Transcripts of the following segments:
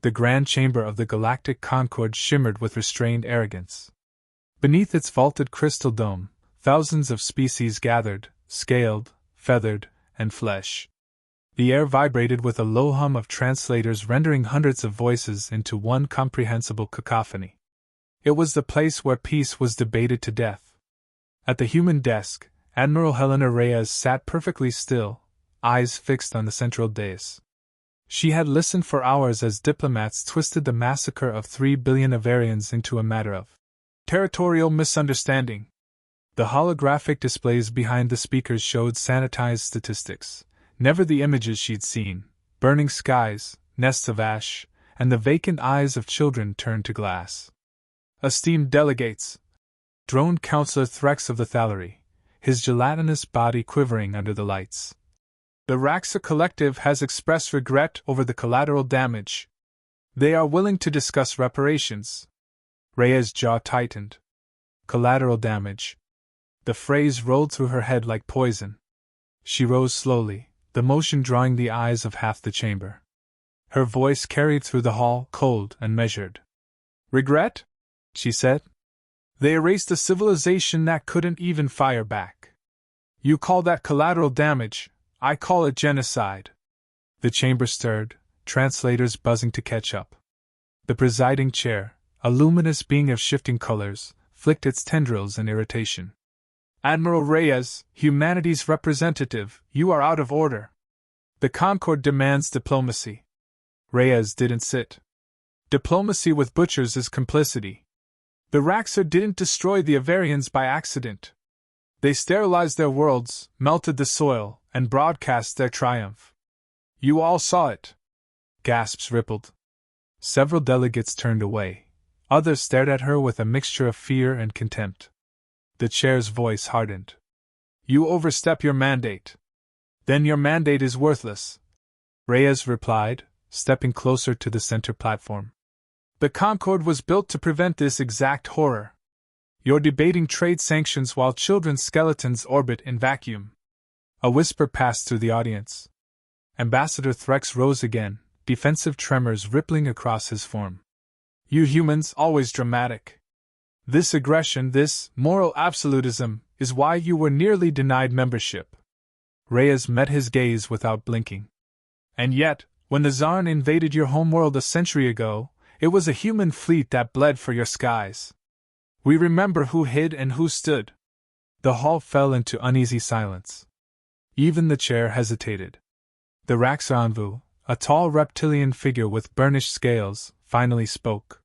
The grand chamber of the Galactic Concord shimmered with restrained arrogance. Beneath its vaulted crystal dome, thousands of species gathered, scaled, feathered, and flesh. The air vibrated with a low hum of translators rendering hundreds of voices into one comprehensible cacophony. It was the place where peace was debated to death. At the human desk, Admiral Helena Reyes sat perfectly still, eyes fixed on the central dais. She had listened for hours as diplomats twisted the massacre of 3 billion Avarians into a matter of territorial misunderstanding. The holographic displays behind the speakers showed sanitized statistics, never the images she'd seen: burning skies, nests of ash, and the vacant eyes of children turned to glass. Esteemed delegates, droned Councillor Threx of the Thallery, his gelatinous body quivering under the lights. The Raxa Collective has expressed regret over the collateral damage. They are willing to discuss reparations. Rhea's jaw tightened. Collateral damage. The phrase rolled through her head like poison. She rose slowly, the motion drawing the eyes of half the chamber. Her voice carried through the hall, cold and measured. Regret? She said. They erased a civilization that couldn't even fire back. You call that collateral damage, I call it genocide. The chamber stirred, translators buzzing to catch up. The presiding chair, a luminous being of shifting colors, flicked its tendrils in irritation. Admiral Reyes, humanity's representative, you are out of order. The Concord demands diplomacy. Reyes didn't sit. Diplomacy with butchers is complicity. The Raxa didn't destroy the Avarians by accident. They sterilized their worlds, melted the soil, and broadcast their triumph. You all saw it. Gasps rippled. Several delegates turned away. Others stared at her with a mixture of fear and contempt. The chair's voice hardened. You overstep your mandate. Then your mandate is worthless, Reyes replied, stepping closer to the center platform. The Concord was built to prevent this exact horror. You're debating trade sanctions while children's skeletons orbit in vacuum. A whisper passed through the audience. Ambassador Threx rose again, defensive tremors rippling across his form. You humans, always dramatic. This aggression, this moral absolutism, is why you were nearly denied membership. Reyes met his gaze without blinking. And yet, when the Tsarn invaded your homeworld a century ago, it was a human fleet that bled for your skies. We remember who hid and who stood. The hall fell into uneasy silence. Even the chair hesitated. The Raxa envoy, a tall reptilian figure with burnished scales, finally spoke.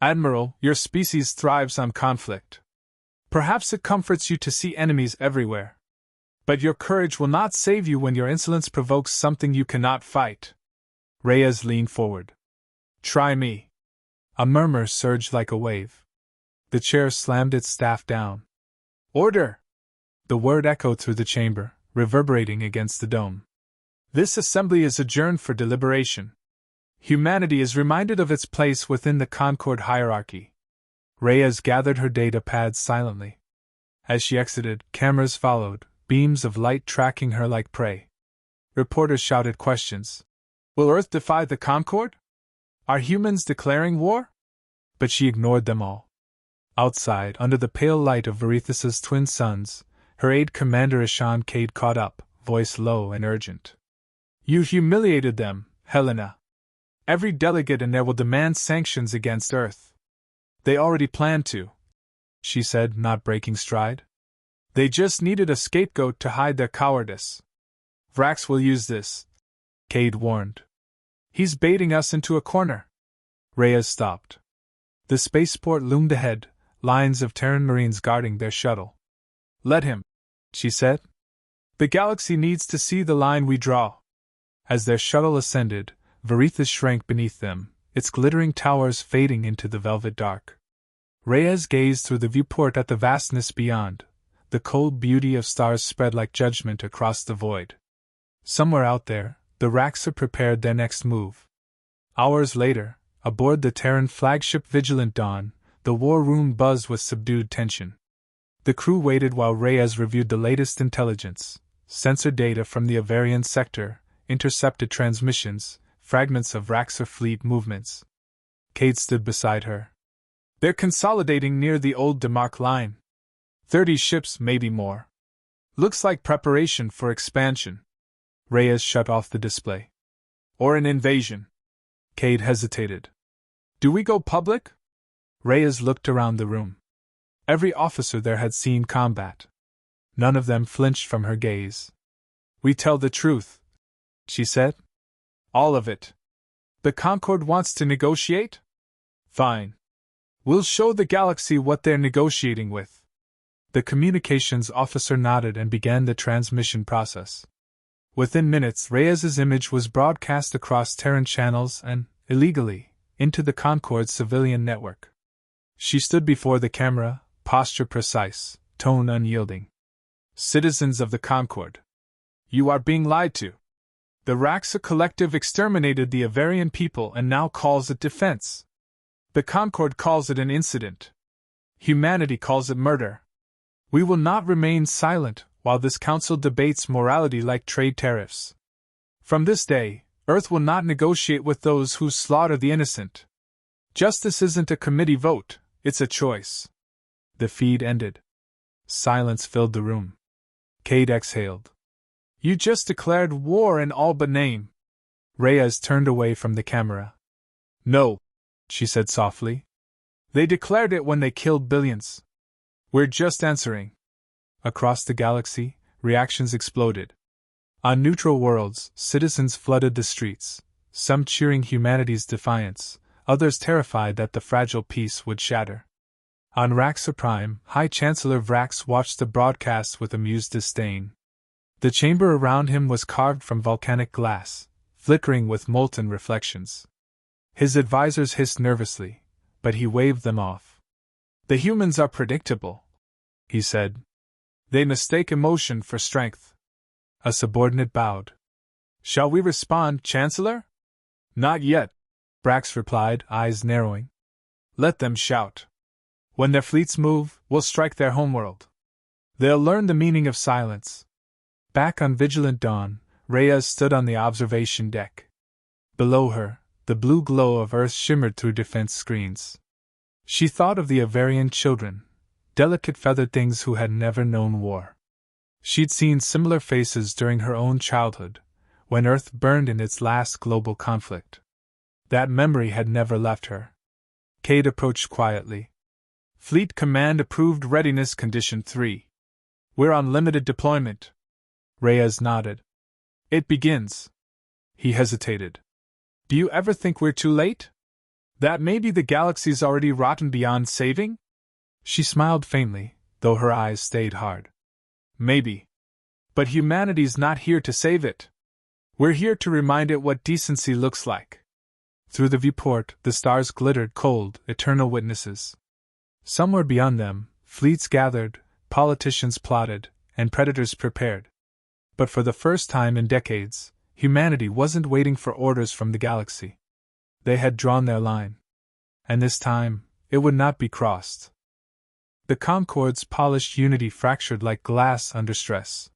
Admiral, your species thrives on conflict. Perhaps it comforts you to see enemies everywhere. But your courage will not save you when your insolence provokes something you cannot fight. Reyes leaned forward. Try me. A murmur surged like a wave. The chair slammed its staff down. Order! The word echoed through the chamber, reverberating against the dome. This assembly is adjourned for deliberation. Humanity is reminded of its place within the Concord hierarchy. Reyes gathered her data pads silently. As she exited, cameras followed, beams of light tracking her like prey. Reporters shouted questions. Will Earth defy the Concord? Are humans declaring war? But she ignored them all. Outside, under the pale light of Varithus's twin suns, her aide commander Ishan Cade caught up, voice low and urgent. You humiliated them, Helena. Every delegate in there will demand sanctions against Earth. They already planned to, she said, not breaking stride. They just needed a scapegoat to hide their cowardice. Vrax will use this, Cade warned. He's baiting us into a corner. Reyes stopped. The spaceport loomed ahead, lines of Terran Marines guarding their shuttle. Let him, she said. The galaxy needs to see the line we draw. As their shuttle ascended, Varithus shrank beneath them, its glittering towers fading into the velvet dark. Reyes gazed through the viewport at the vastness beyond. The cold beauty of stars spread like judgment across the void. Somewhere out there, the Raxa prepared their next move. Hours later, aboard the Terran flagship Vigilant Dawn, the war room buzzed with subdued tension. The crew waited while Reyes reviewed the latest intelligence, sensor data from the Avarian sector, intercepted transmissions, fragments of Raxor fleet movements. Kate stood beside her. They're consolidating near the old Demark line. 30 ships, maybe more. Looks like preparation for expansion. Reyes shut off the display. Or an invasion. Cade hesitated. Do we go public? Reyes looked around the room. Every officer there had seen combat. None of them flinched from her gaze. We tell the truth, she said. All of it. The Concord wants to negotiate? Fine. We'll show the galaxy what they're negotiating with. The communications officer nodded and began the transmission process. Within minutes, Reyes's image was broadcast across Terran channels and, illegally, into the Concord's civilian network. She stood before the camera, posture precise, tone unyielding. Citizens of the Concord. You are being lied to. The Raxa Collective exterminated the Avarian people and now calls it defense. The Concord calls it an incident. Humanity calls it murder. We will not remain silent while this council debates morality like trade tariffs. From this day, Earth will not negotiate with those who slaughter the innocent. Justice isn't a committee vote, it's a choice. The feed ended. Silence filled the room. Cade exhaled. You just declared war in all but name. Reyes turned away from the camera. No, she said softly. They declared it when they killed billions. We're just answering. Across the galaxy, reactions exploded. On neutral worlds, citizens flooded the streets, some cheering humanity's defiance, others terrified that the fragile peace would shatter. On Raxa Prime, High Chancellor Vrax watched the broadcast with amused disdain. The chamber around him was carved from volcanic glass, flickering with molten reflections. His advisors hissed nervously, but he waved them off. The humans are predictable, he said. They mistake emotion for strength. A subordinate bowed. Shall we respond, Chancellor? Not yet, Vrax replied, eyes narrowing. Let them shout. When their fleets move, we'll strike their homeworld. They'll learn the meaning of silence. Back on Vigilant Dawn, Reyes stood on the observation deck. Below her, the blue glow of Earth shimmered through defense screens. She thought of the Avarian children, delicate feathered things who had never known war. She'd seen similar faces during her own childhood, when Earth burned in its last global conflict. That memory had never left her. Cade approached quietly. Fleet Command approved Readiness Condition 3. We're on limited deployment. Reyes nodded. It begins. He hesitated. Do you ever think we're too late? That maybe the galaxy's already rotten beyond saving? She smiled faintly, though her eyes stayed hard. Maybe. But humanity's not here to save it. We're here to remind it what decency looks like. Through the viewport, the stars glittered cold, eternal witnesses. Somewhere beyond them, fleets gathered, politicians plotted, and predators prepared. But for the first time in decades, humanity wasn't waiting for orders from the galaxy. They had drawn their line. And this time, it would not be crossed. The Concord's polished unity fractured like glass under stress.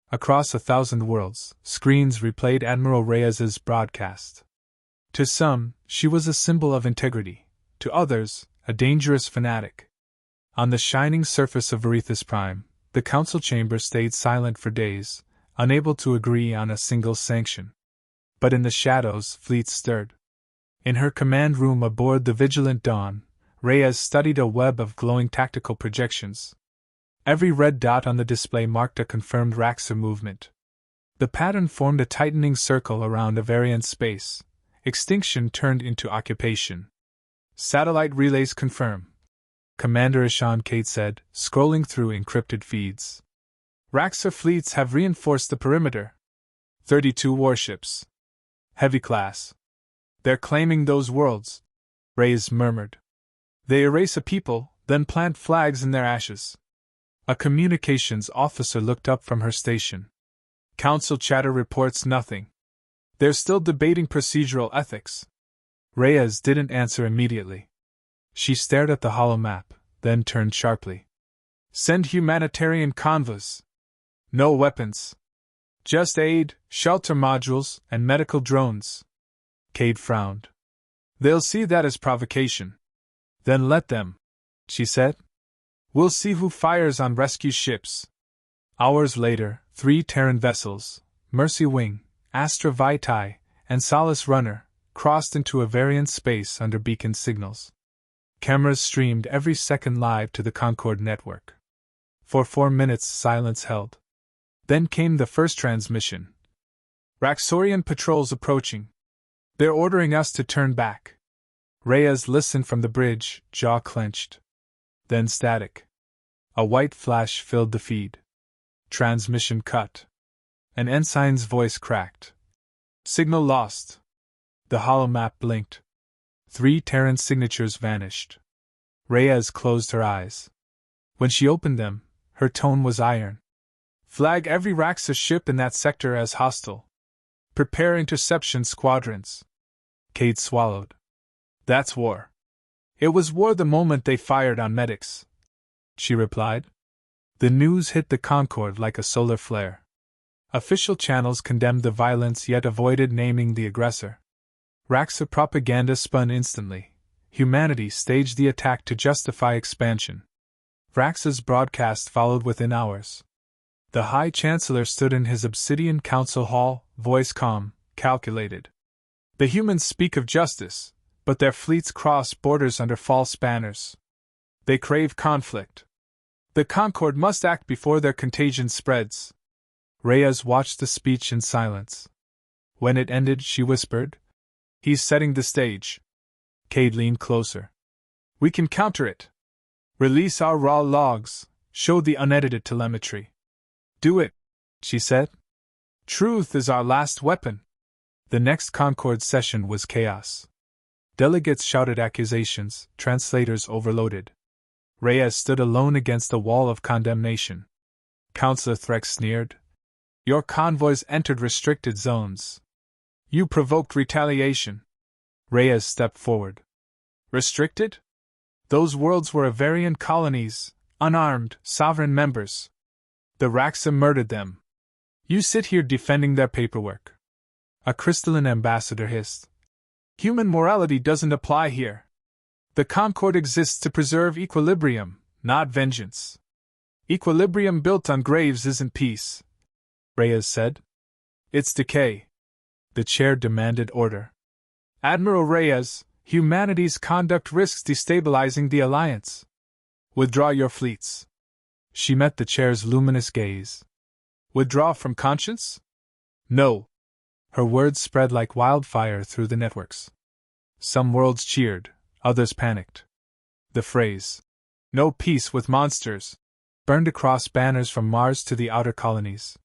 Across 1,000 worlds, screens replayed Admiral Reyes's broadcast. To some, she was a symbol of integrity. To others, a dangerous fanatic. On the shining surface of Varethus Prime, the council chamber stayed silent for days, unable to agree on a single sanction. But in the shadows, fleets stirred. In her command room aboard the Vigilant Dawn, Reyes studied a web of glowing tactical projections. Every red dot on the display marked a confirmed Raxa movement. The pattern formed a tightening circle around Avarian space. Extinction turned into occupation. Satellite relays confirm, Commander Ishan Cade said, scrolling through encrypted feeds. Raxa fleets have reinforced the perimeter. 32 warships. Heavy class. They're claiming those worlds, Reyes murmured. They erase a people, then plant flags in their ashes. A communications officer looked up from her station. Council chatter reports nothing. They're still debating procedural ethics. Reyes didn't answer immediately. She stared at the hollow map, then turned sharply. Send humanitarian convoys. No weapons. Just aid, shelter modules, and medical drones. Cade frowned. They'll see that as provocation. Then let them, she said. We'll see who fires on rescue ships. Hours later, 3 Terran vessels, Mercy Wing, Astra Vitae, and Solace Runner, crossed into a variant space under beacon signals. Cameras streamed every second live to the Concord network. For 4 minutes silence held. Then came the first transmission. Raxorian patrols approaching. They're ordering us to turn back. Reyes listened from the bridge, jaw clenched. Then static. A white flash filled the feed. Transmission cut. An ensign's voice cracked. Signal lost. The holomap blinked. 3 Terran signatures vanished. Reyes closed her eyes. When she opened them, her tone was iron. Flag every Raxa ship in that sector as hostile. Prepare interception squadrons. Cade swallowed. That's war. It was war the moment they fired on medics, she replied. The news hit the Concord like a solar flare. Official channels condemned the violence yet avoided naming the aggressor. Raxa propaganda spun instantly. Humanity staged the attack to justify expansion. Raxa's broadcast followed within hours. The High Chancellor stood in his Obsidian Council Hall, voice calm, calculated. The humans speak of justice, but their fleets cross borders under false banners. They crave conflict. The Concord must act before their contagion spreads. Reyes watched the speech in silence. When it ended, she whispered, He's setting the stage. Cade leaned closer. We can counter it. Release our raw logs, show the unedited telemetry. Do it, she said. Truth is our last weapon. The next Concord session was chaos. Delegates shouted accusations, translators overloaded. Reyes stood alone against a wall of condemnation. Councillor Threx sneered. Your convoys entered restricted zones. You provoked retaliation. Reyes stepped forward. Restricted? Those worlds were Avarian colonies, unarmed, sovereign members. The Raxa murdered them. You sit here defending their paperwork. A crystalline ambassador hissed. Human morality doesn't apply here. The Concord exists to preserve equilibrium, not vengeance. Equilibrium built on graves isn't peace, Reyes said. It's decay. The chair demanded order. Admiral Reyes, humanity's conduct risks destabilizing the Alliance. Withdraw your fleets. She met the chair's luminous gaze. Withdraw from conscience? No. Her words spread like wildfire through the networks. Some worlds cheered, others panicked. The phrase, "No peace with monsters," burned across banners from Mars to the outer colonies.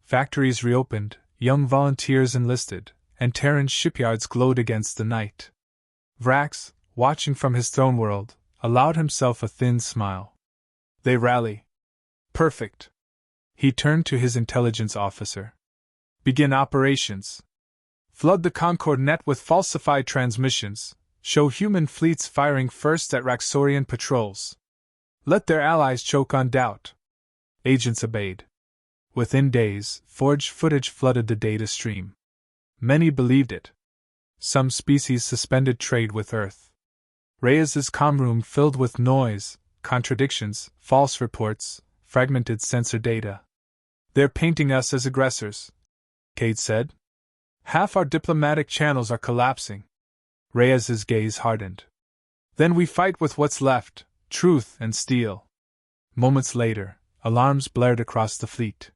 Factories reopened, young volunteers enlisted, and Terran shipyards glowed against the night. Vrax, watching from his throne world, allowed himself a thin smile. They rally. Perfect. He turned to his intelligence officer. Begin operations. Flood the Concord net with falsified transmissions. Show human fleets firing first at Raxorian patrols. Let their allies choke on doubt. Agents obeyed. Within days, forged footage flooded the data stream. Many believed it. Some species suspended trade with Earth. Reyes's comm room filled with noise, contradictions, false reports, fragmented sensor data. They're painting us as aggressors, Cade said. Half our diplomatic channels are collapsing. Reyes's gaze hardened. Then we fight with what's left, truth and steel. Moments later, alarms blared across the fleet.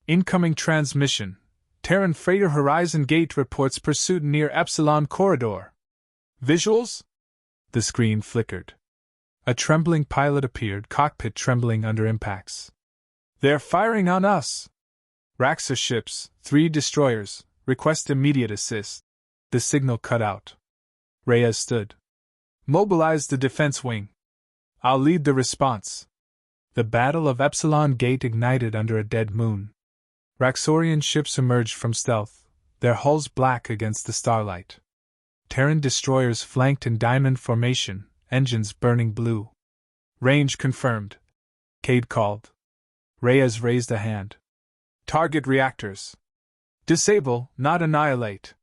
Incoming transmission. Terran freighter Horizon Gate reports pursuit near Epsilon Corridor. Visuals? The screen flickered. A trembling pilot appeared, cockpit trembling under impacts. They're firing on us! Raxa ships, 3 destroyers, request immediate assist. The signal cut out. Reyes stood. Mobilize the defense wing. I'll lead the response. The Battle of Epsilon Gate ignited under a dead moon. Raxorian ships emerged from stealth, their hulls black against the starlight. Terran destroyers flanked in diamond formation, engines burning blue. Range confirmed, Cade called. Reyes raised a hand. Target reactors. Disable, not annihilate.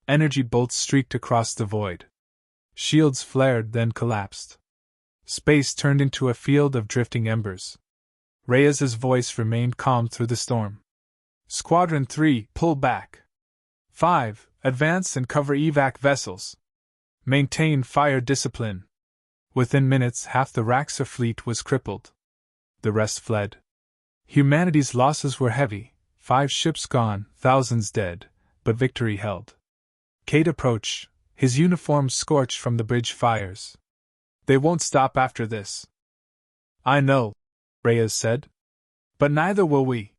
Energy bolts streaked across the void. Shields flared, then collapsed. Space turned into a field of drifting embers. Reyes's voice remained calm through the storm. Squadron 3, pull back. 5, advance and cover evac vessels. Maintain fire discipline. Within minutes, half the Raxa fleet was crippled. The rest fled. Humanity's losses were heavy, 5 ships gone, thousands dead, but victory held. Cade approached, his uniform scorched from the bridge fires. They won't stop after this. I know, Reyes said. But neither will we.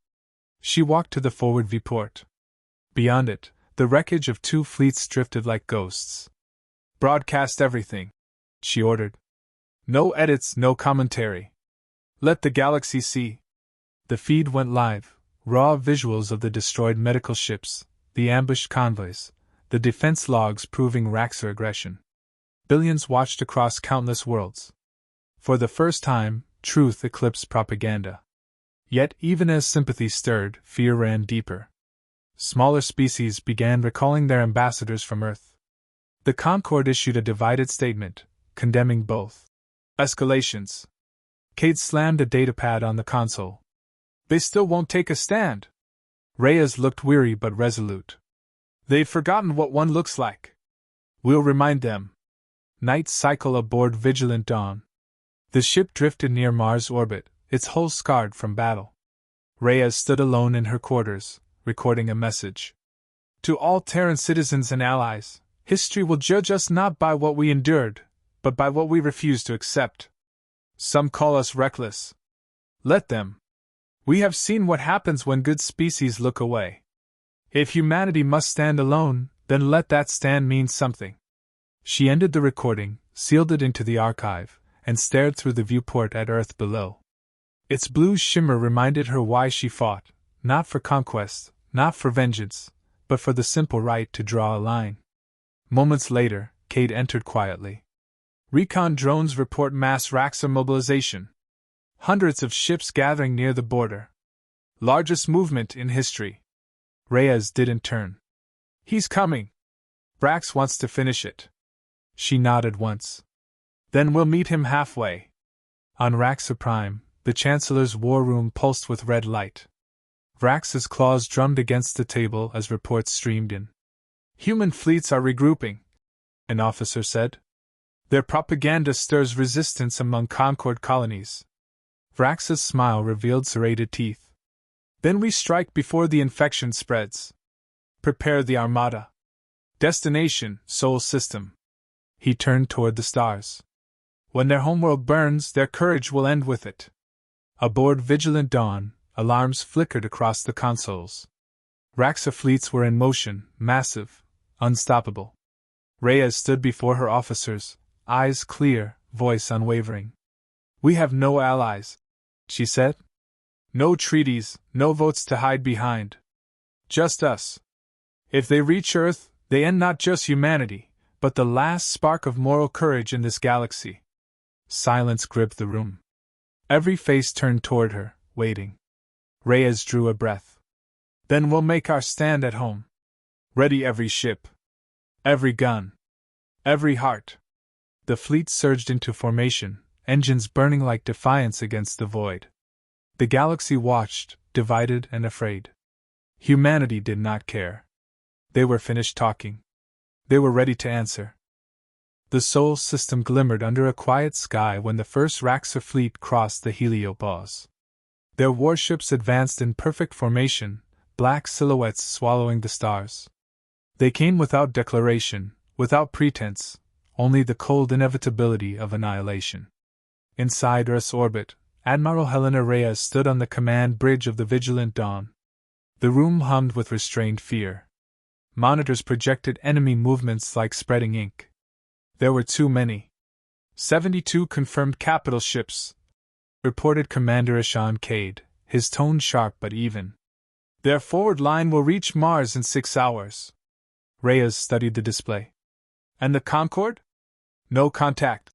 She walked to the forward viewport. Beyond it, the wreckage of 2 fleets drifted like ghosts. Broadcast everything, she ordered. No edits, no commentary. Let the galaxy see. The feed went live, raw visuals of the destroyed medical ships, the ambushed convoys, the defense logs proving Raxa aggression. Billions watched across countless worlds. For the first time, truth eclipsed propaganda. Yet even as sympathy stirred, fear ran deeper. Smaller species began recalling their ambassadors from Earth. The Concord issued a divided statement, condemning both escalations. Cade slammed a datapad on the console. They still won't take a stand. Reyes looked weary but resolute. They've forgotten what one looks like. We'll remind them. Night cycle aboard Vigilant Dawn. The ship drifted near Mars' orbit, its hull scarred from battle. Reyes stood alone in her quarters, recording a message. To all Terran citizens and allies, history will judge us not by what we endured, but by what we refuse to accept. Some call us reckless. Let them. We have seen what happens when good species look away. If humanity must stand alone, then let that stand mean something. She ended the recording, sealed it into the archive, and stared through the viewport at Earth below. Its blue shimmer reminded her why she fought, not for conquest, not for vengeance, but for the simple right to draw a line. Moments later, Cade entered quietly. Recon drones report mass Raxa mobilization. Hundreds of ships gathering near the border. Largest movement in history. Reyes didn't turn. He's coming. Brax wants to finish it. She nodded once. Then we'll meet him halfway. On Raxa Prime, the Chancellor's war room pulsed with red light. Vrax's claws drummed against the table as reports streamed in. Human fleets are regrouping, an officer said. Their propaganda stirs resistance among Concord colonies. Vrax's smile revealed serrated teeth. Then we strike before the infection spreads. Prepare the armada. Destination, Sol System. He turned toward the stars. When their homeworld burns, their courage will end with it. Aboard Vigilant Dawn, alarms flickered across the consoles. Raxa fleets were in motion, massive, unstoppable. Reyes stood before her officers, eyes clear, voice unwavering. We have no allies, she said. No treaties, no votes to hide behind. Just us. If they reach Earth, they end not just humanity, but the last spark of moral courage in this galaxy. Silence gripped the room. Every face turned toward her, waiting. Reyes drew a breath. Then we'll make our stand at home. Ready every ship. Every gun. Every heart. The fleet surged into formation, engines burning like defiance against the void. The galaxy watched, divided and afraid. Humanity did not care. They were finished talking. They were ready to answer. The Sol System glimmered under a quiet sky when the first Raxa fleet crossed the heliopause. Their warships advanced in perfect formation, black silhouettes swallowing the stars. They came without declaration, without pretense, only the cold inevitability of annihilation. Inside Earth's orbit, Admiral Helena Reyes stood on the command bridge of the Vigilant Dawn. The room hummed with restrained fear. Monitors projected enemy movements like spreading ink. There were too many. 72 confirmed capital ships, reported Commander Ishan Cade, his tone sharp but even. Their forward line will reach Mars in 6 hours. Reyes studied the display. And the Concord? No contact,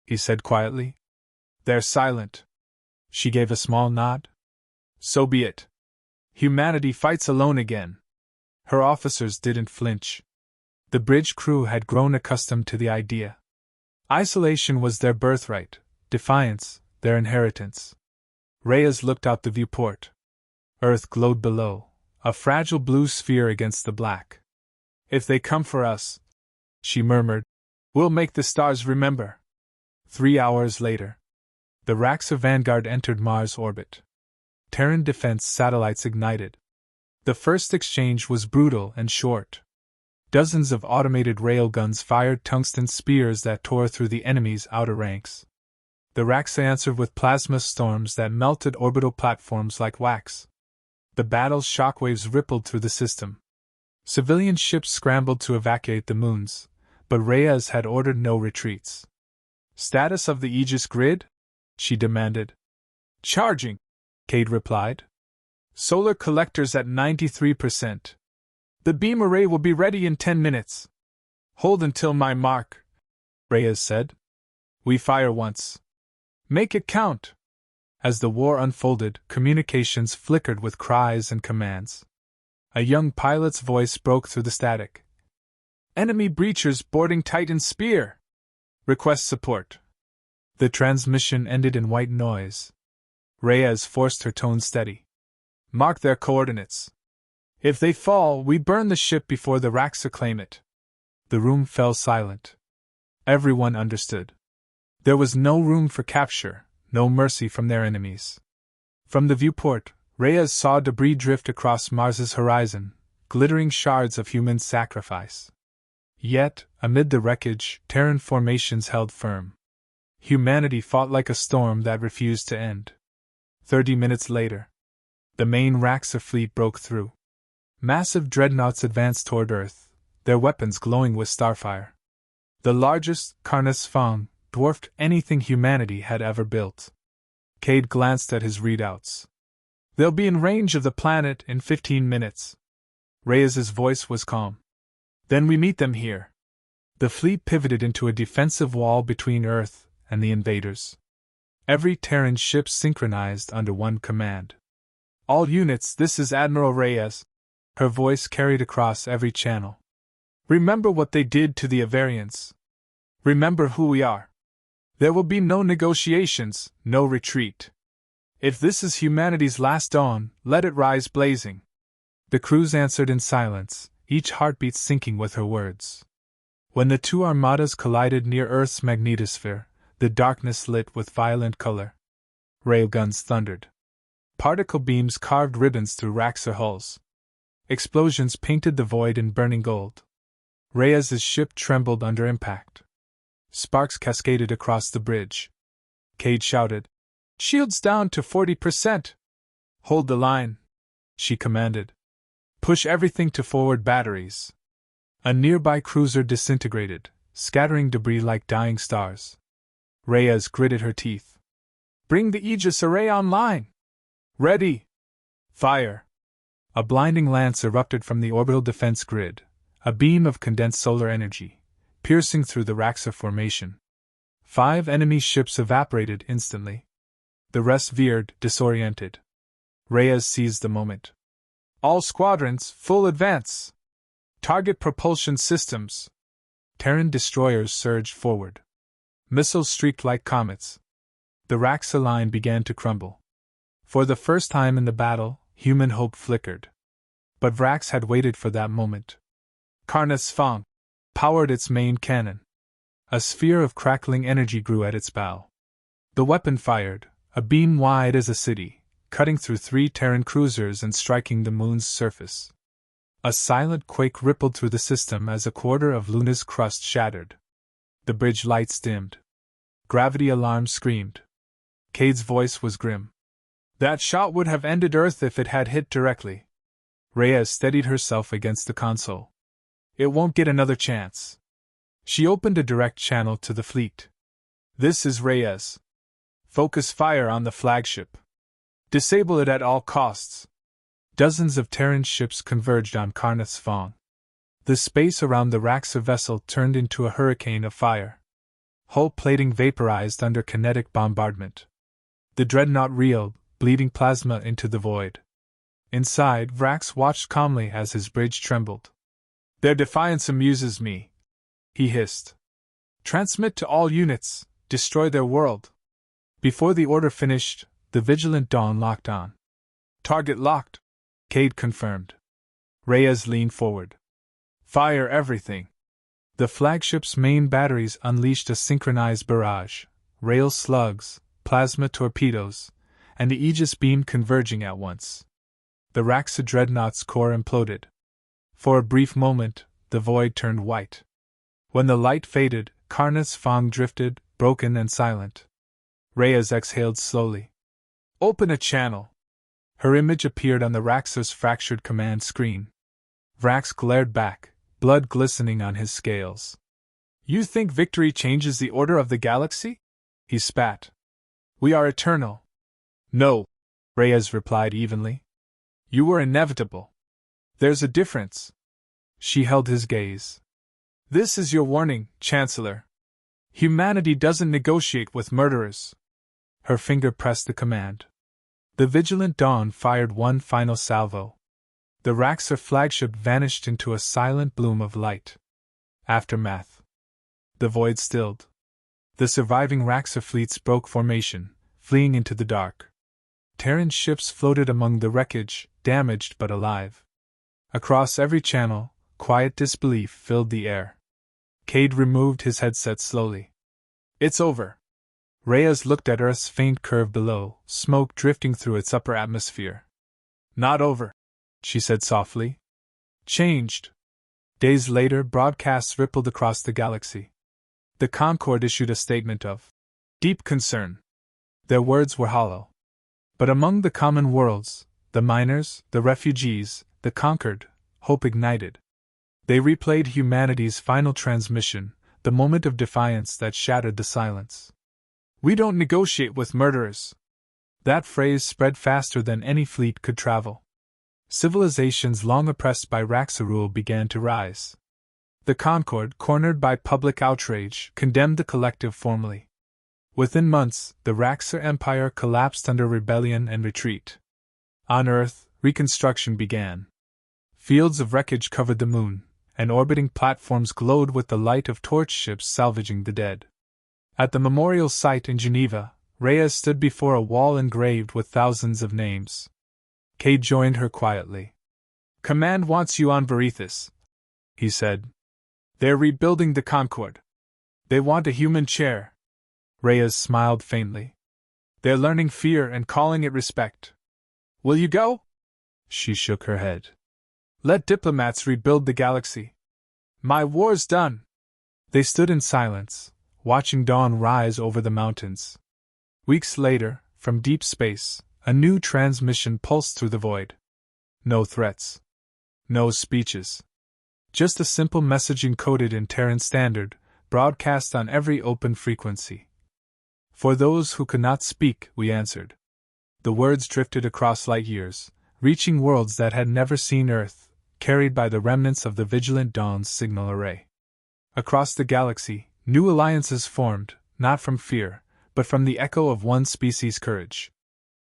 he said quietly. They're silent. She gave a small nod. So be it. Humanity fights alone again. Her officers didn't flinch. The bridge crew had grown accustomed to the idea. Isolation was their birthright, defiance, their inheritance. Reyes looked out the viewport. Earth glowed below, a fragile blue sphere against the black. "If they come for us," she murmured, "we'll make the stars remember." 3 hours later, the Raxa Vanguard entered Mars orbit. Terran defense satellites ignited. The first exchange was brutal and short. Dozens of automated railguns fired tungsten spears that tore through the enemy's outer ranks. The Raxa answered with plasma storms that melted orbital platforms like wax. The battle's shockwaves rippled through the system. Civilian ships scrambled to evacuate the moons, but Reyes had ordered no retreats. "Status of the Aegis grid?" she demanded. "Charging," Cade replied. "Solar collectors at 93%. The beam array will be ready in 10 minutes. Hold until my mark," Reyes said. "We fire once. Make it count." As the war unfolded, communications flickered with cries and commands. A young pilot's voice broke through the static. "Enemy breachers boarding Titan Spear. Request support." The transmission ended in white noise. Reyes forced her tone steady. "Mark their coordinates. If they fall, we burn the ship before the Raxa claim it." The room fell silent. Everyone understood. There was no room for capture, no mercy from their enemies. From the viewport, Reyes saw debris drift across Mars's horizon, glittering shards of human sacrifice. Yet, amid the wreckage, Terran formations held firm. Humanity fought like a storm that refused to end. 30 minutes later, the main Raxa fleet broke through. Massive dreadnoughts advanced toward Earth, their weapons glowing with starfire. The largest, Karnas Fong, dwarfed anything humanity had ever built. Cade glanced at his readouts. "They'll be in range of the planet in 15 minutes. Reyes's voice was calm. "Then we meet them here." The fleet pivoted into a defensive wall between Earth and the invaders. Every Terran ship synchronized under one command. "All units, this is Admiral Reyes." Her voice carried across every channel. "Remember what they did to the Avarians. Remember who we are. There will be no negotiations, no retreat. If this is humanity's last dawn, let it rise blazing." The crews answered in silence, each heartbeat syncing with her words. When the two armadas collided near Earth's magnetosphere, the darkness lit with violent color. Railguns thundered. Particle beams carved ribbons through Raxa hulls. Explosions painted the void in burning gold. Reyes's ship trembled under impact. Sparks cascaded across the bridge. Cade shouted, "Shields down to 40%! Hold the line," she commanded. "Push everything to forward batteries." A nearby cruiser disintegrated, scattering debris like dying stars. Reyes gritted her teeth. "Bring the Aegis array online!" "Ready!" "Fire!" A blinding lance erupted from the orbital defense grid, a beam of condensed solar energy, piercing through the Raxa formation. 5 enemy ships evaporated instantly. The rest veered, disoriented. Reyes seized the moment. "All squadrons, full advance! Target propulsion systems!" Terran destroyers surged forward. Missiles streaked like comets. The Raxa line began to crumble. For the first time in the battle, human hope flickered. But Vrax had waited for that moment. Karnas Fong powered its main cannon. A sphere of crackling energy grew at its bow. The weapon fired, a beam wide as a city, cutting through 3 Terran cruisers and striking the moon's surface. A silent quake rippled through the system as a quarter of Luna's crust shattered. The bridge lights dimmed. Gravity alarms screamed. Cade's voice was grim. "That shot would have ended Earth if it had hit directly." Reyes steadied herself against the console. "It won't get another chance." She opened a direct channel to the fleet. "This is Reyes. Focus fire on the flagship. Disable it at all costs." Dozens of Terran ships converged on Karnath's Fong. The space around the Raxa vessel turned into a hurricane of fire. Hull plating vaporized under kinetic bombardment. The dreadnought reeled, bleeding plasma into the void. Inside, Vrax watched calmly as his bridge trembled. Their defiance amuses me, he hissed. Transmit to all units, destroy their world. Before the order finished, the Vigilant Dawn locked on. Target locked, Cade confirmed. Reyes leaned forward. Fire everything. The flagship's main batteries unleashed a synchronized barrage, rail slugs, plasma torpedoes, and the Aegis beam converging at once. The Raxa dreadnought's core imploded. For a brief moment, the void turned white. When the light faded, Karnath's Fong drifted, broken and silent. Reyes exhaled slowly. Open a channel. Her image appeared on the Raxa's fractured command screen. Vrax glared back, blood glistening on his scales. You think victory changes the order of the galaxy? He spat. We are eternal. No, Reyes replied evenly. You were inevitable. There's a difference. She held his gaze. This is your warning, Chancellor. Humanity doesn't negotiate with murderers. Her finger pressed the command. The Vigilant Dawn fired one final salvo. The Raxa flagship vanished into a silent bloom of light. Aftermath. The void stilled. The surviving Raxa fleets broke formation, fleeing into the dark. Terran ships floated among the wreckage, damaged but alive. Across every channel, quiet disbelief filled the air. Cade removed his headset slowly. It's over. Reyes looked at Earth's faint curve below, smoke drifting through its upper atmosphere. Not over, she said softly. Changed. Days later, broadcasts rippled across the galaxy. The Concord issued a statement of deep concern. Their words were hollow. But among the common worlds, the miners, the refugees, the conquered, hope ignited. They replayed humanity's final transmission, the moment of defiance that shattered the silence. We don't negotiate with murderers. That phrase spread faster than any fleet could travel. Civilizations long oppressed by Raxa rule began to rise. The Concord, cornered by public outrage, condemned the collective formally. Within months, the Raxa Empire collapsed under rebellion and retreat. On Earth, reconstruction began. Fields of wreckage covered the moon, and orbiting platforms glowed with the light of torch ships salvaging the dead. At the memorial site in Geneva, Reyes stood before a wall engraved with thousands of names. Cade joined her quietly. Command wants you on Verithus, he said. They're rebuilding the Concord. They want a human chair. Reyes smiled faintly. They're learning fear and calling it respect. Will you go? She shook her head. Let diplomats rebuild the galaxy. My war's done. They stood in silence, watching dawn rise over the mountains. Weeks later, from deep space, a new transmission pulsed through the void. No threats. No speeches. Just a simple message encoded in Terran Standard, broadcast on every open frequency. For those who could not speak, we answered. The words drifted across light years, reaching worlds that had never seen Earth, carried by the remnants of the Vigilant Dawn's signal array. Across the galaxy, new alliances formed, not from fear, but from the echo of one species' courage.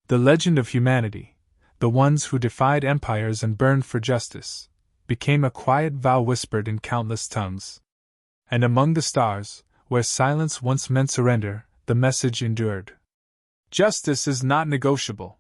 The legend of humanity, the ones who defied empires and burned for justice, became a quiet vow whispered in countless tongues. And among the stars, where silence once meant surrender, the message endured. Justice is not negotiable.